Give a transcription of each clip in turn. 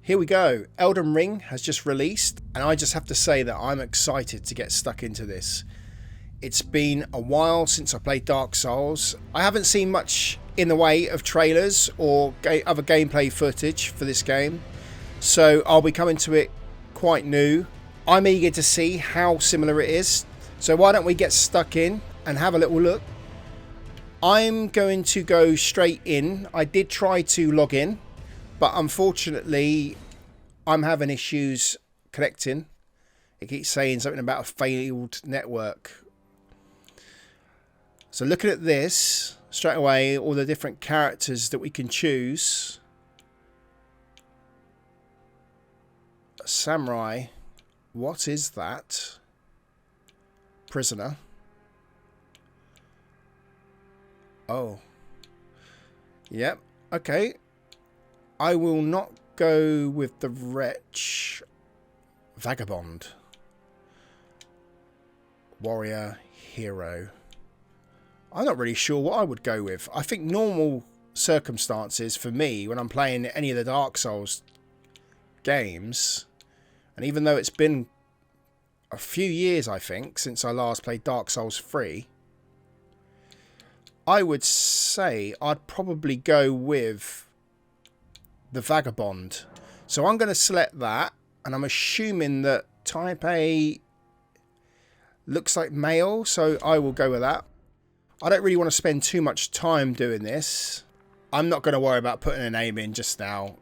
Here we go. Elden Ring has just released, and I just have to say that I'm excited to get stuck into this. It's been a while since I played Dark Souls. I haven't seen much in the way of trailers or other gameplay footage for this game, so I'll be coming to it quite new. I'm eager to see how similar it is, so why don't we get stuck in and have a little look. I'm going to go straight in. I did try to log in, but unfortunately I'm having issues connecting. It keeps saying something about a failed network. So looking at this, straight away, all the different characters that we can choose. A samurai. What is that? Prisoner. Oh. Yep. Okay. I will not go with the wretch. Vagabond. Warrior. Hero. I'm not really sure what I would go with. I think normal circumstances for me when I'm playing any of the Dark Souls games, and even though it's been a few years, I think, since I last played Dark Souls 3, I would say I'd probably go with the Vagabond. So I'm going to select that, and I'm assuming that type A looks like male, so I will go with that. I don't really want to spend too much time doing this. I'm not going to worry about putting a name in just now.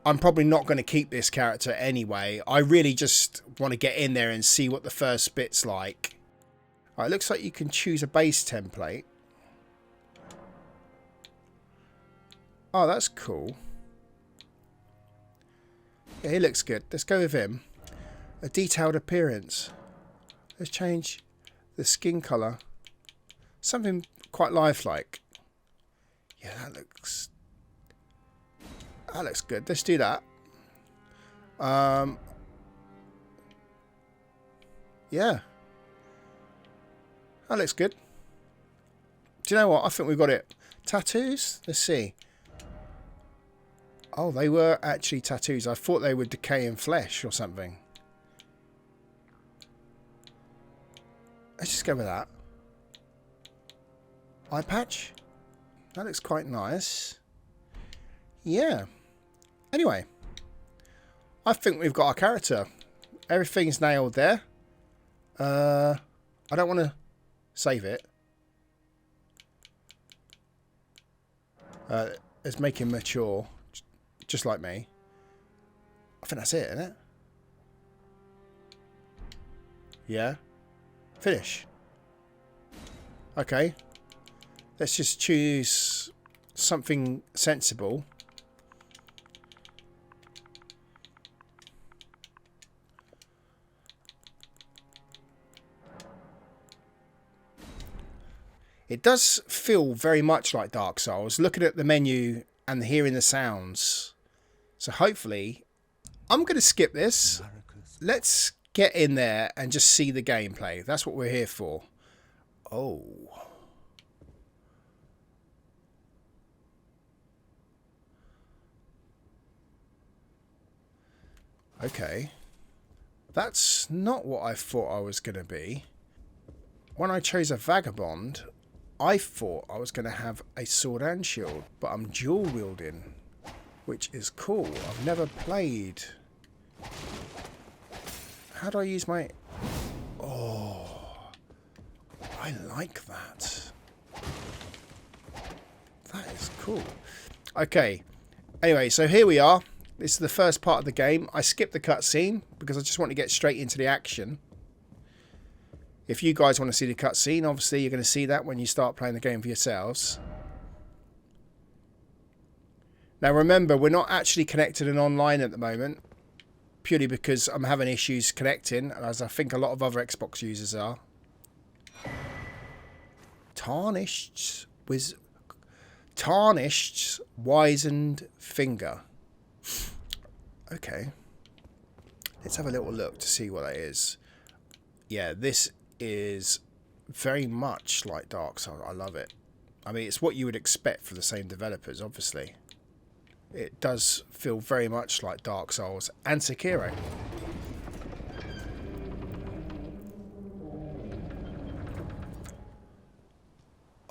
I'm probably not going to keep this character anyway. I really just want to get in there and see what the first bit's like. Right, it looks like you can choose a base template. Oh, that's cool. Yeah, he looks good. Let's go with him. A detailed appearance. Let's change the skin colour. Something quite lifelike. Yeah, that looks good. Let's do that. Yeah. That looks good. Do you know what? I think we've got it. Tattoos? Let's see. Oh, they were actually tattoos. I thought they were decaying flesh or something. Let's just go with that. Eye patch. That looks quite nice. Yeah. Anyway. I think we've got our character. Everything's nailed there. I don't want to save it. Let's make him mature. Just like me. I think that's it, isn't it? Yeah. Finish. Okay. Let's just choose something sensible. It does feel very much like Dark Souls, looking at the menu and hearing the sounds. So hopefully, I'm going to skip this. Let's get in there and just see the gameplay. That's what we're here for. Oh. Okay. That's not what I thought I was going to be. When I chose a Vagabond, I thought I was going to have a sword and shield, but I'm dual wielding, which is cool. I've never played. How do I use my... Oh, I like that. That is cool. Okay. Anyway, so here we are. This is the first part of the game. I skipped the cutscene because I just want to get straight into the action. If you guys want to see the cutscene, obviously you're going to see that when you start playing the game for yourselves. Now remember, we're not actually connected and online at the moment, purely because I'm having issues connecting, as I think a lot of other Xbox users are. Tarnished wizened finger. Okay. Let's have a little look to see what that is. Yeah, this is very much like Dark Souls. I love it. I mean, it's what you would expect for the same developers, obviously. It does feel very much like Dark Souls and Sekiro.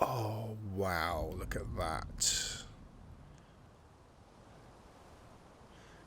Oh, wow, look at that.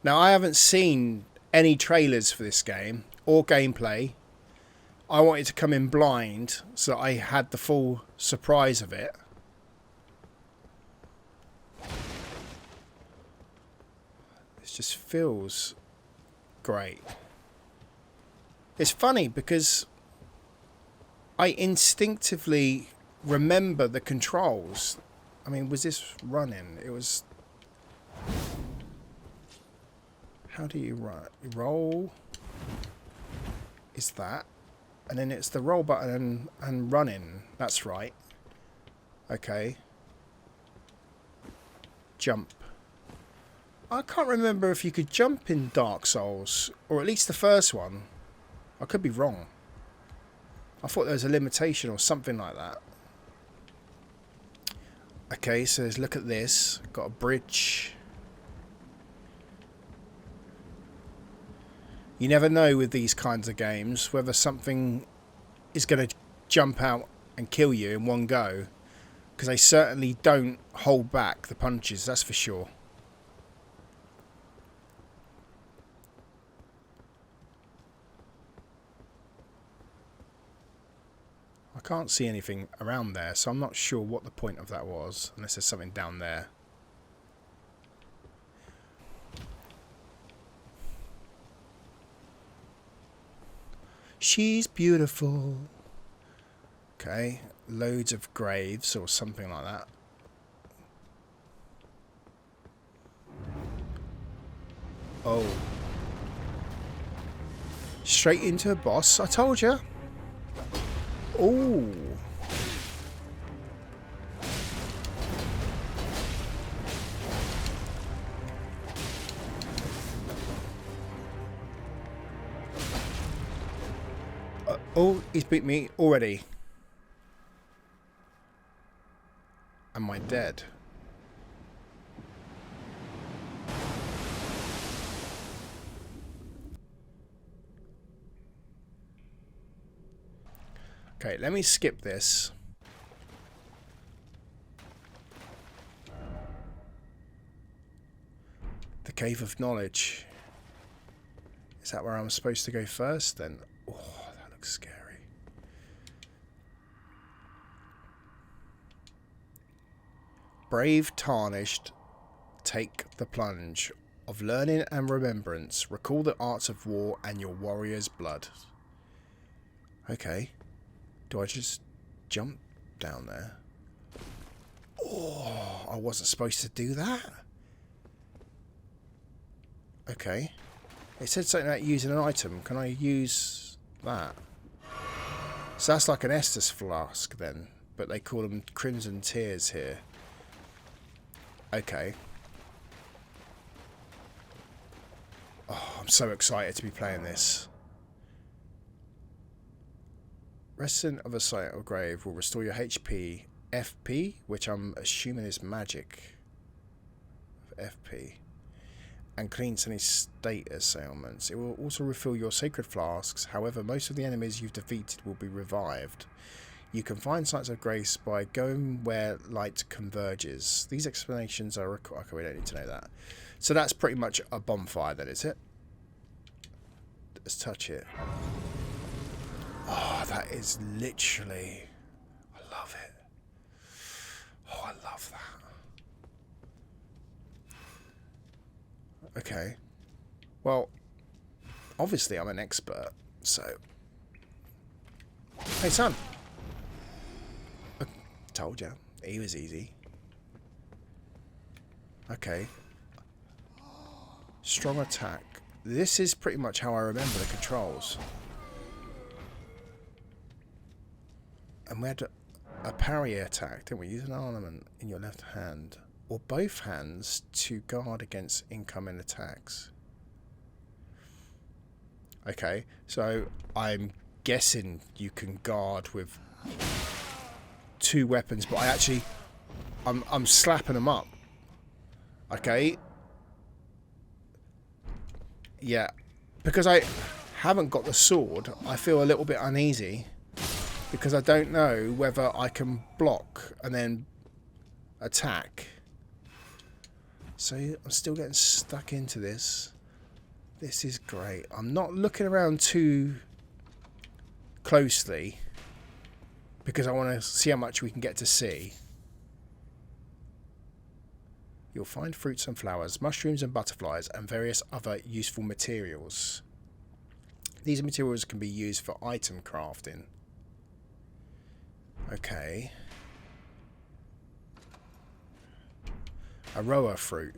Now, I haven't seen any trailers for this game or gameplay. I wanted to come in blind so that I had the full surprise of it. This just feels great. It's funny because I instinctively remember the controls. I mean, was this running? It was... How do you run? You roll. Is that? And then it's the roll button and running. That's right. Okay. Jump. I can't remember if you could jump in Dark Souls, or at least the first one. I could be wrong. I thought there was a limitation or something like that. Okay, so let's look at this. Got a bridge. You never know with these kinds of games whether something is going to jump out and kill you in one go, because they certainly don't hold back the punches, that's for sure. I can't see anything around there, so I'm not sure what the point of that was, unless there's something down there. She's beautiful. Okay, loads of graves or something like that. Oh. Straight into a boss, I told you. Ooh. Oh, he's beat me already. Am I dead? Okay, let me skip this. The Cave of Knowledge. Is that where I'm supposed to go first then? Oh, that looks scary. Brave tarnished, take the plunge of learning and remembrance. Recall the arts of war and your warrior's blood. Okay. Do I just jump down there? Oh, I wasn't supposed to do that. Okay. It said something about using an item. Can I use that? So that's like an Estus flask then. But they call them Crimson Tears here. Okay. Oh, I'm so excited to be playing this. Resting of a site or grave will restore your HP, FP, which I'm assuming is magic. FP. And cleans any status ailments. It will also refill your sacred flasks. However, most of the enemies you've defeated will be revived. You can find sites of grace by going where light converges. These explanations are... Okay, we don't need to know that. So that's pretty much a bonfire then, is it? Let's touch it. Oh, that is literally... I love it. Oh, I love that. Okay. Well, obviously I'm an expert, so... Hey, son. I told you. He was easy. Okay. Strong attack. This is pretty much how I remember the controls. And we had a parry attack, didn't we? Use an ornament in your left hand or both hands to guard against incoming attacks. Okay, so I'm guessing you can guard with two weapons, but I'm slapping them up. Okay, Yeah, because I haven't got the sword, I feel a little bit uneasy. Because I don't know whether I can block and then attack. So I'm still getting stuck into this. This is great. I'm not looking around too closely because I want to see how much we can get to see. You'll find fruits and flowers, mushrooms and butterflies, and various other useful materials. These materials can be used for item crafting. Okay. Aroa fruit.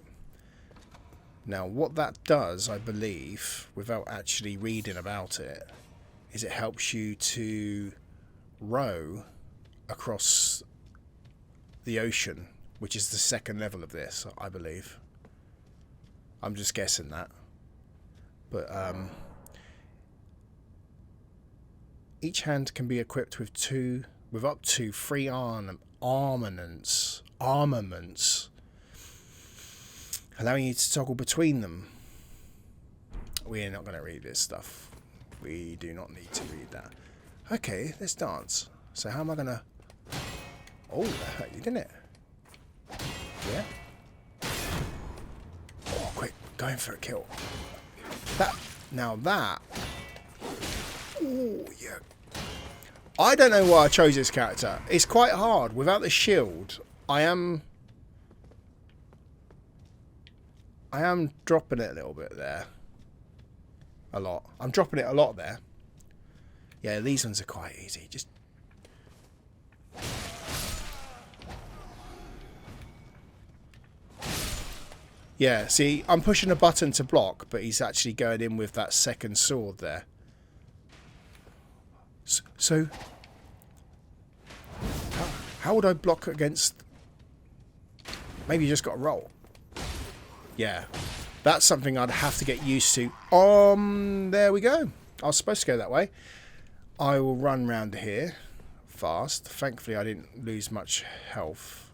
Now what that does, I believe, without actually reading about it, is it helps you to row across the ocean, which is the second level of this, I believe. I'm just guessing that. But each hand can be equipped with up to 3 armaments, allowing you to toggle between them. We're not going to read this stuff. We do not need to read that. Okay, let's dance. So how am I going to... Oh, that hurt you, didn't it? Yeah? Oh, quick. Going for a kill. Now that... Oh, yeah. I don't know why I chose this character. It's quite hard. Without the shield, I am dropping it a little bit there. A lot. I'm dropping it a lot there. Yeah, these ones are quite easy. Just... Yeah, see, I'm pushing a button to block, but he's actually going in with that second sword there. So, how would I block against... Maybe you just got to roll. Yeah, that's something I'd have to get used to. There we go. I was supposed to go that way. I will run round here fast. Thankfully, I didn't lose much health.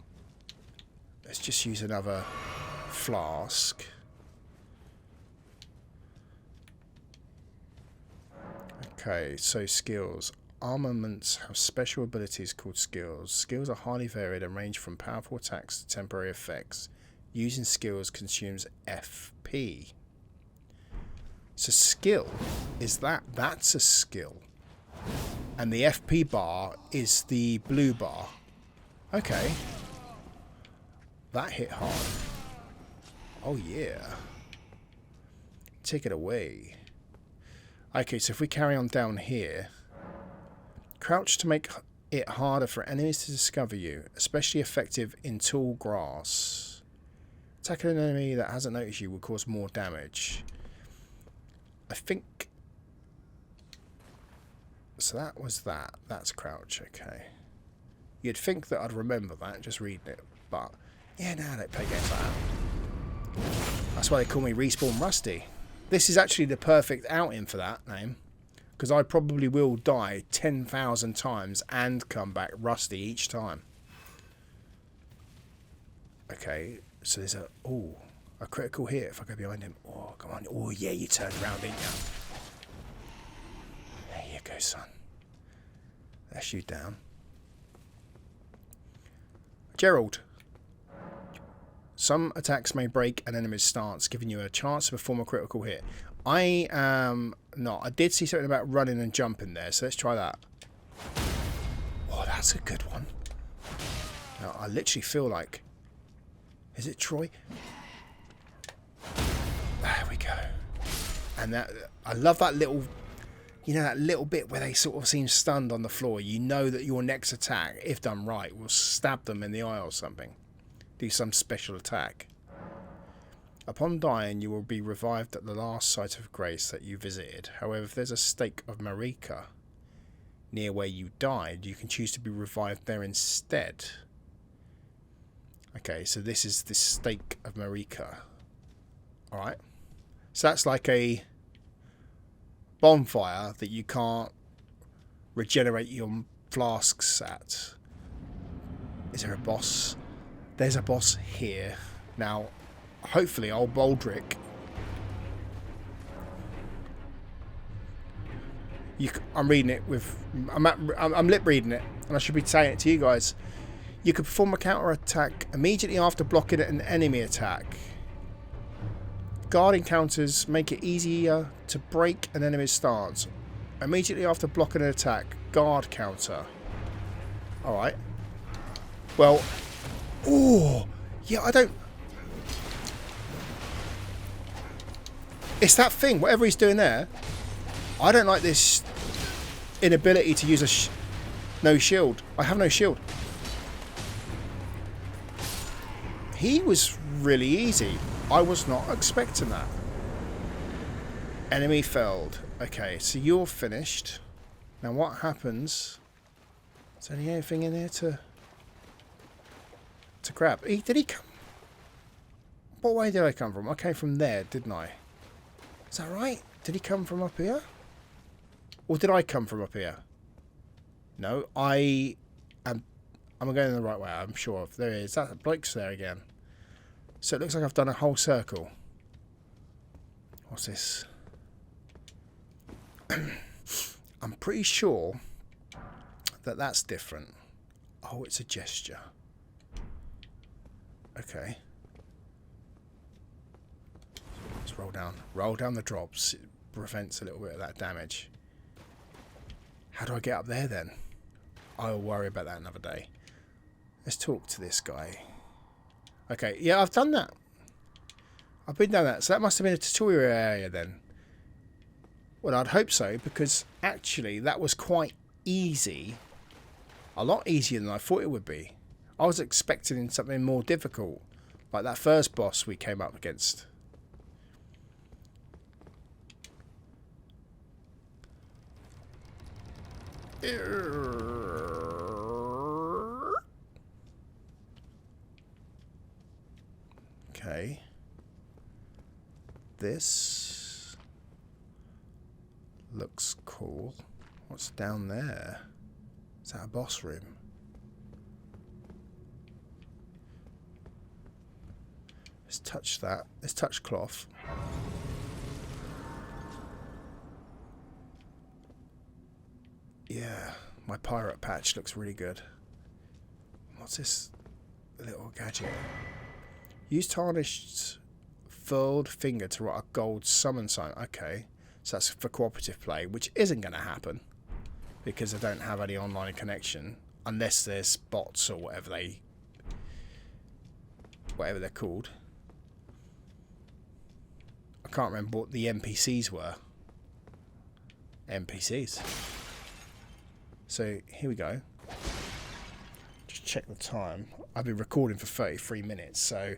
Let's just use another flask. Okay, so skills. Armaments have special abilities called skills. Skills are highly varied and range from powerful attacks to temporary effects. Using skills consumes FP. So skill is that's a skill. And the FP bar is the blue bar. Okay. That hit hard. Oh yeah. Take it away. Okay, so if we carry on down here, crouch to make it harder for enemies to discover you, especially effective in tall grass. Attacking an enemy that hasn't noticed you will cause more damage. I think... So that was that. That's crouch, okay. You'd think that I'd remember that, just reading it, but... Yeah, no, I don't play games like that. That's why they call me Respawn Rusty. This is actually the perfect outing for that name. Because I probably will die 10,000 times and come back rusty each time. Okay, so there's a critical hit if I go behind him. Oh, come on. Oh, yeah, you turned around, didn't you? There you go, son. That's you down. Gerald. Some attacks may break an enemy's stance, giving you a chance to perform a critical hit. I am not. I did see something about running and jumping there, so let's try that. Oh, that's a good one. Now, I literally feel like... Is it Troy? There we go. And that, I love that little... You know, that little bit where they sort of seem stunned on the floor. You know that your next attack, if done right, will stab them in the eye or something. Do some special attack. Upon dying, you will be revived at the last site of grace that you visited. However, if there's a stake of Marika near where you died, you can choose to be revived there instead. Okay, so this is the stake of Marika. Alright. So that's like a bonfire that you can't regenerate your flasks at. Is there a boss? There's a boss here. Now, hopefully old Baldric I'm reading it with... I'm lip reading it, and I should be saying it to you guys. You can perform a counter attack immediately after blocking an enemy attack. Guard encounters make it easier to break an enemy's stance. Immediately after blocking an attack, guard counter. Alright. Well, oh, yeah, I don't... It's that thing, whatever he's doing there. I don't like this inability to use a no shield. I have no shield. He was really easy. I was not expecting that. Enemy felled. Okay, so you're finished. Now what happens? Is there anything in here to grab? Did he come? What way did I come from? I came from there, didn't I? Is that right? Did he come from up here? Or did I come from up here? No, I'm going the right way, I'm sure. There he is. That bloke's there again. So it looks like I've done a whole circle. What's this? I'm pretty sure that that's different. Oh, it's a gesture. Okay. Let's roll down. Roll down the drops. It prevents a little bit of that damage. How do I get up there then? I'll worry about that another day. Let's talk to this guy. Okay, yeah, I've done that. I've been down that. So that must have been a tutorial area then. Well, I'd hope so, because actually that was quite easy. A lot easier than I thought it would be. I was expecting something more difficult, like that first boss we came up against. Okay. This looks cool. What's down there? Is that a boss room? Let's touch that. Let's touch cloth. Yeah, my pirate patch looks really good. What's this little gadget? Use tarnished furled finger to write a gold summon sign. Okay, so that's for cooperative play, which isn't going to happen because I don't have any online connection unless there's bots or whatever they're called. I can't remember what the NPCs were. NPCs. So here we go. Just check the time. I've been recording for 33 minutes, so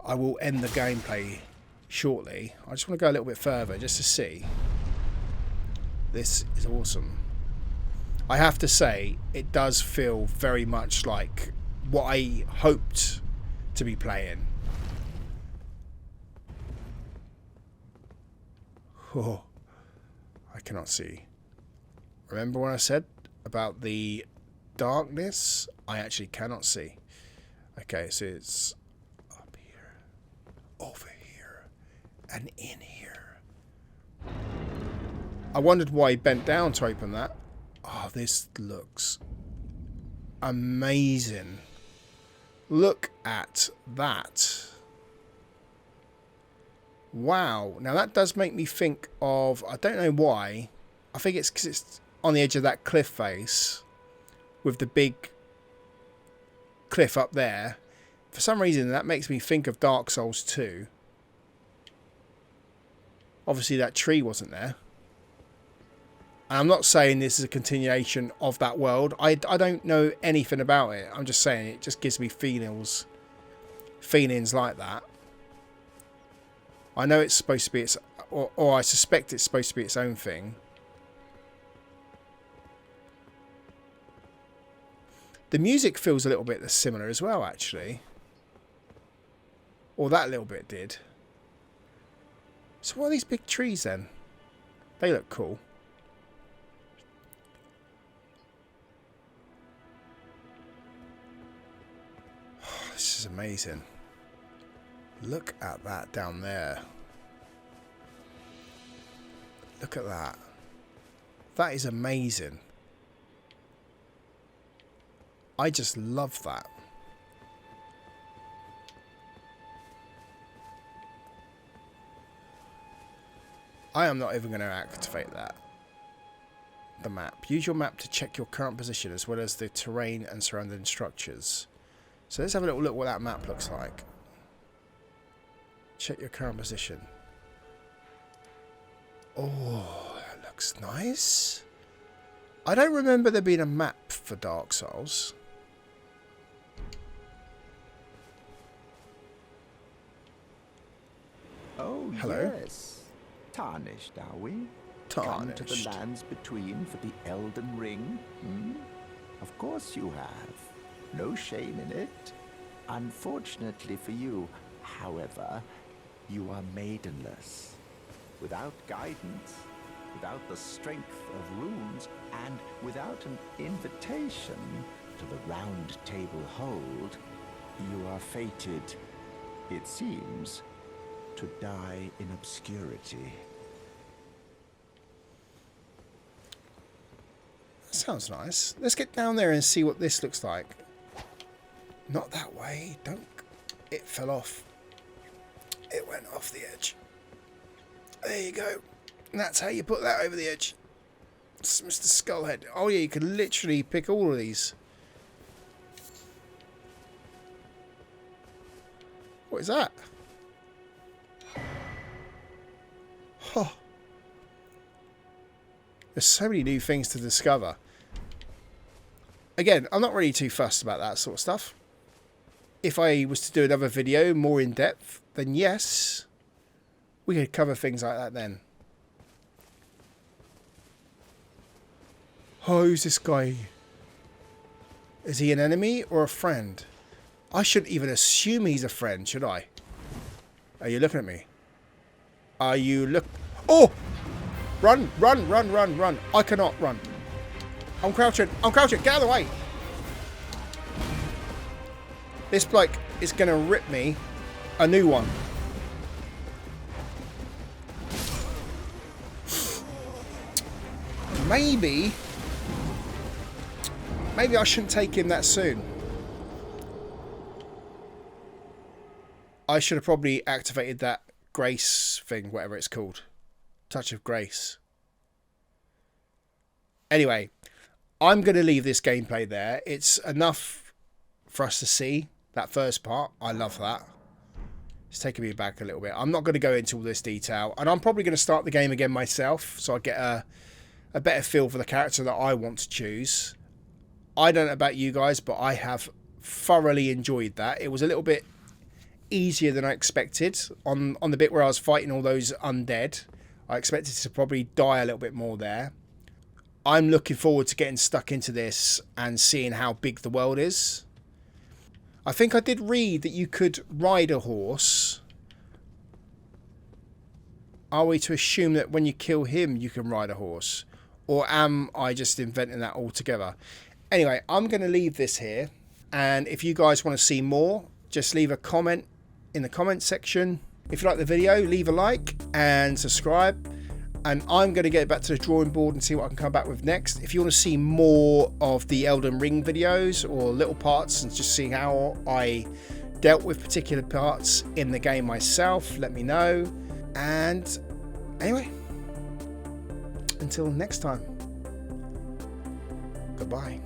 I will end the gameplay shortly. I just want to go a little bit further just to see. This is awesome. I have to say, it does feel very much like what I hoped to be playing. Oh, I cannot see. Remember when I said about the darkness? I actually cannot see. Okay, so it's up here, over here, and in here. I wondered why he bent down to open that. Oh, this looks amazing. Look at that. Wow. Now that does make me think of, I don't know why, I think it's because it's on the edge of that cliff face with the big cliff up there. For some reason that makes me think of Dark Souls 2. Obviously that tree wasn't there. And I'm not saying this is a continuation of that world. I don't know anything about it. I'm just saying it just gives me feelings like that. I know it's supposed to be its, or I suspect it's supposed to be its own thing. The music feels a little bit similar as well, actually. Or that little bit did. So what are these big trees then? They look cool. Oh, this is amazing. Look at that down there. Look at that. That is amazing. I just love that. I am not even going to activate that. The map. Use your map to check your current position as well as the terrain and surrounding structures. So let's have a little look what that map looks like. Check your current position. Oh, that looks nice. I don't remember there being a map for Dark Souls. Oh, hello. Yes. Tarnished, are we? Tarnished. Come to the lands between for the Elden Ring? Hmm? Of course you have. No shame in it. Unfortunately for you, however, you are maidenless. Without guidance, without the strength of runes, and without an invitation to the Round Table Hold, you are fated, it seems, to die in obscurity. That sounds nice. Let's get down there and see what this looks like. Not that way. Don't. It fell off. It went off the edge. There you go. And that's how you put that over the edge. It's Mr. Skullhead. Oh yeah, you can literally pick all of these. What is that? Huh. There's so many new things to discover. Again, I'm not really too fussed about that sort of stuff. If I was to do another video more in depth, then yes, we could cover things like that then. Oh, who's this guy? Is he an enemy or a friend? I shouldn't even assume he's a friend, should I? Are you looking at me? Are you look... Oh! Run, run, run, run, run. I cannot run. I'm crouching. I'm crouching. Get out of the way. This bloke is going to rip me a new one. Maybe I shouldn't take him that soon. I should have probably activated that grace thing, whatever it's called. Touch of grace. Anyway, I'm going to leave this gameplay there. It's enough for us to see that first part. I love that. It's taking me back a little bit. I'm not going to go into all this detail. And I'm probably going to start the game again myself, so I get a better feel for the character that I want to choose. I don't know about you guys, but I have thoroughly enjoyed that. It was a little bit easier than I expected. On the bit where I was fighting all those undead, I expected to probably die a little bit more there. I'm looking forward to getting stuck into this and seeing how big the world is. I think I did read that you could ride a horse. Are we to assume that when you kill him, you can ride a horse? Or am I just inventing that altogether? Anyway, I'm going to leave this here. And if you guys want to see more, just leave a comment in the comment section. If you like the video, leave a like and subscribe. And I'm going to get back to the drawing board and see what I can come back with next. If you want to see more of the Elden Ring videos or little parts and just see how I dealt with particular parts in the game myself, let me know. And anyway, until next time, goodbye.